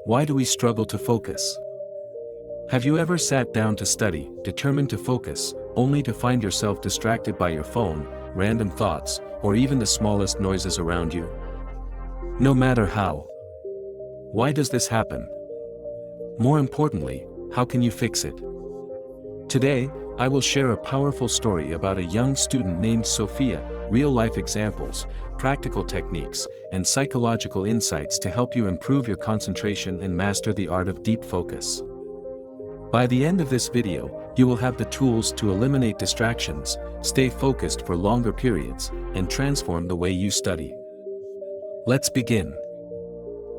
Why do we struggle to focus? Have you ever sat down to study, determined to focus, only to find yourself distracted by your phone, random thoughts, or even the smallest noises around you? No matter how. Why does this happen? More importantly, how can you fix it? Today, I will share a powerful story about a young student named Sophia, real-life examples, practical techniques, and psychological insights to help you improve your concentration and master the art of deep focus. By the end of this video, you will have the tools to eliminate distractions, stay focused for longer periods, and transform the way you study. Let's begin.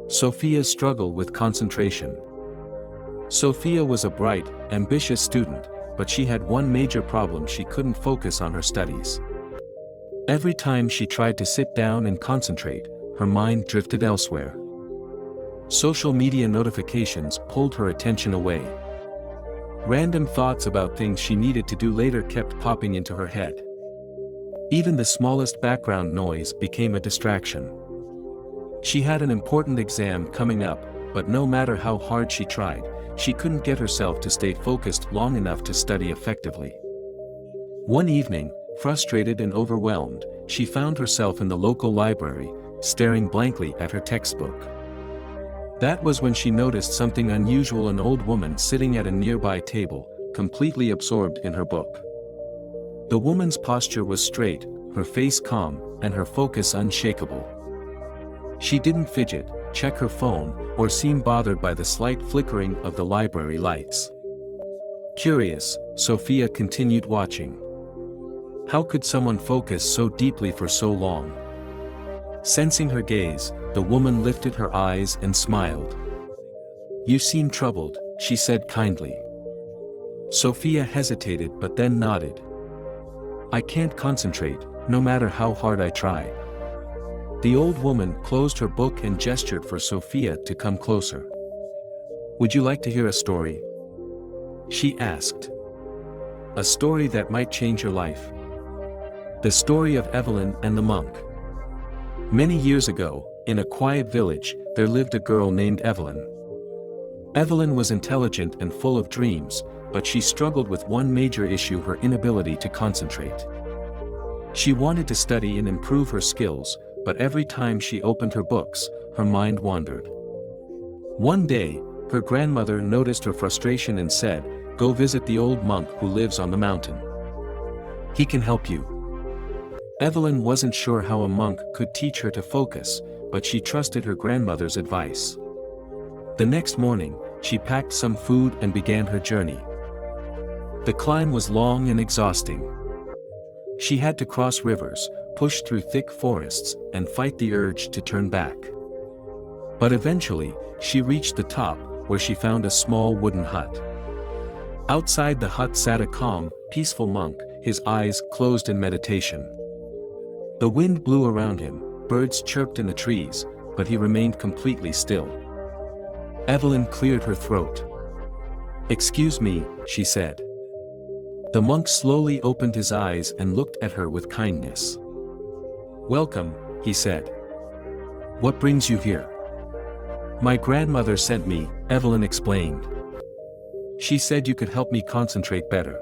Sophia's struggle with concentration. Sophia was a bright, ambitious student, but she had one major problem: she couldn't focus on her studies. Every time she tried to sit down and concentrate, her mind drifted elsewhere. Social media notifications pulled her attention away. Random thoughts about things she needed to do later kept popping into her head. Even the smallest background noise became a distraction. She had an important exam coming up, but no matter how hard she tried, she couldn't get herself to stay focused long enough to study effectively. One evening, frustrated and overwhelmed, she found herself in the local library, staring blankly at her textbook. That was when she noticed something unusual: an old woman sitting at a nearby table, completely absorbed in her book. The woman's posture was straight, her face calm, and her focus unshakable. She didn't fidget, check her phone, or seem bothered by the slight flickering of the library lights. Curious, Sophia continued watching. How could someone focus so deeply for so long? Sensing her gaze, the woman lifted her eyes and smiled. "You seem troubled," she said kindly. Sophia hesitated but then nodded. "I can't concentrate, no matter how hard I try." The old woman closed her book and gestured for Sophia to come closer. "Would you like to hear a story?" she asked. "A story that might change your life." The story of Evelyn and the monk. Many years ago, in a quiet village, there lived a girl named Evelyn. Evelyn was intelligent and full of dreams, but she struggled with one major issue: her inability to concentrate. She wanted to study and improve her skills, but every time she opened her books, her mind wandered. One day, her grandmother noticed her frustration and said, "Go visit the old monk who lives on the mountain. He can help you." Evelyn wasn't sure how a monk could teach her to focus, but she trusted her grandmother's advice. The next morning, she packed some food and began her journey. The climb was long and exhausting. She had to cross rivers, push through thick forests, and fight the urge to turn back. But eventually, she reached the top, where she found a small wooden hut. Outside the hut sat a calm, peaceful monk, his eyes closed in meditation. The wind blew around him, birds chirped in the trees, but he remained completely still. Evelyn cleared her throat. "Excuse me," she said. The monk slowly opened his eyes and looked at her with kindness. "Welcome," he said. "What brings you here?" "My grandmother sent me," Evelyn explained. "She said you could help me concentrate better.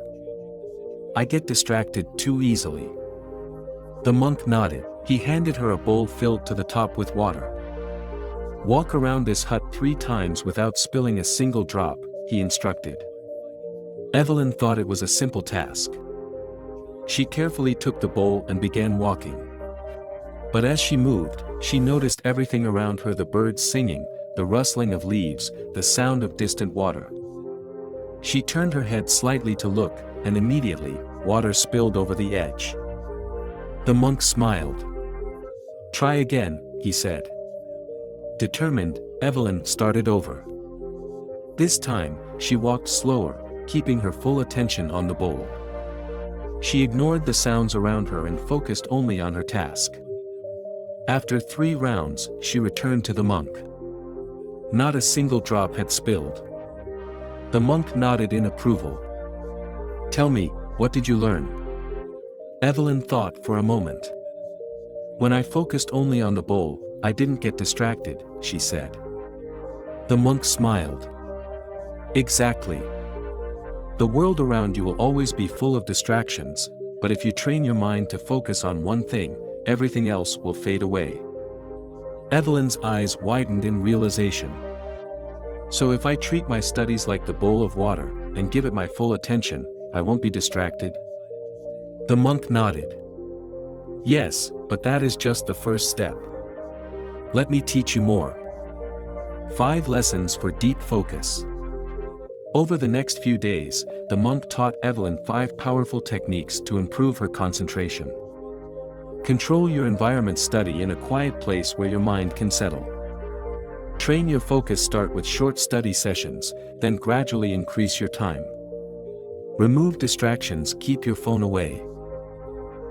I get distracted too easily." The monk nodded. He handed her a bowl filled to the top with water. "Walk around this hut 3 times without spilling a single drop," he instructed. Evelyn thought it was a simple task. She carefully took the bowl and began walking. But as she moved, she noticed everything around her: the birds singing, the rustling of leaves, the sound of distant water. She turned her head slightly to look, and immediately, water spilled over the edge. The monk smiled. "Try again," he said. Determined, Evelyn started over. This time, she walked slower, keeping her full attention on the bowl. She ignored the sounds around her and focused only on her task. After 3 rounds, she returned to the monk. Not a single drop had spilled. The monk nodded in approval. "Tell me, what did you learn?" Evelyn thought for a moment. "When I focused only on the bowl, I didn't get distracted," she said. The monk smiled. Exactly. The world around you will always be full of distractions, but if you train your mind to focus on one thing, everything else will fade away. Evelyn's eyes widened in realization. So if I treat my studies like the bowl of water, and give it my full attention, I won't be distracted? The monk nodded. Yes, but that is just the first step. Let me teach you more. 5 lessons for deep focus. Over the next few days, the monk taught Evelyn 5 powerful techniques to improve her concentration. Control your environment. Study in a quiet place where your mind can settle. Train your focus. Start with short study sessions, then gradually increase your time. Remove distractions. Keep your phone away.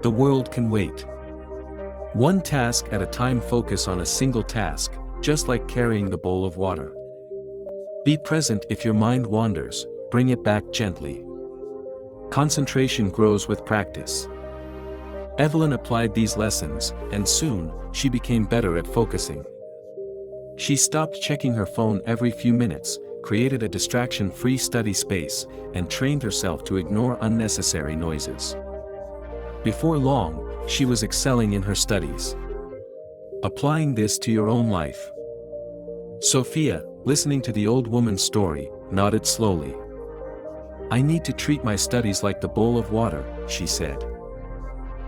The world can wait. One task at a time. Focus on a single task, just like carrying the bowl of water. Be present. If your mind wanders, bring it back gently. Concentration grows with practice. Evelyn applied these lessons, and soon, she became better at focusing. She stopped checking her phone every few minutes, created a distraction-free study space, and trained herself to ignore unnecessary noises. Before long, she was excelling in her studies. Applying this to your own life. Sophia, listening to the old woman's story, nodded slowly. I need to treat my studies like the bowl of water, she said.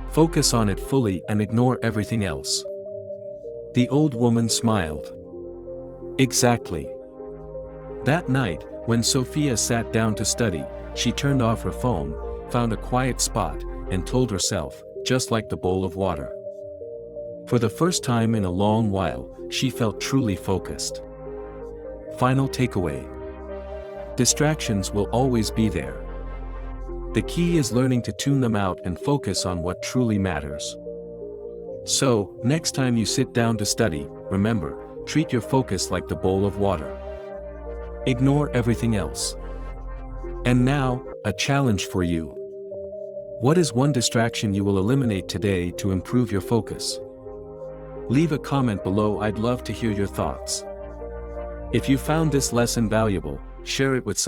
Focus on it fully and ignore everything else. The old woman smiled. Exactly. That night, when Sophia sat down to study, she turned off her phone, found a quiet spot, and told herself, just like the bowl of water. For the first time in a long while, she felt truly focused. Final takeaway. Distractions will always be there. The key is learning to tune them out and focus on what truly matters. So, next time you sit down to study, remember, treat your focus like the bowl of water. Ignore everything else. And now, a challenge for you. What is one distraction you will eliminate today to improve your focus? Leave a comment below. I'd love to hear your thoughts. If you found this lesson valuable, share it with someone.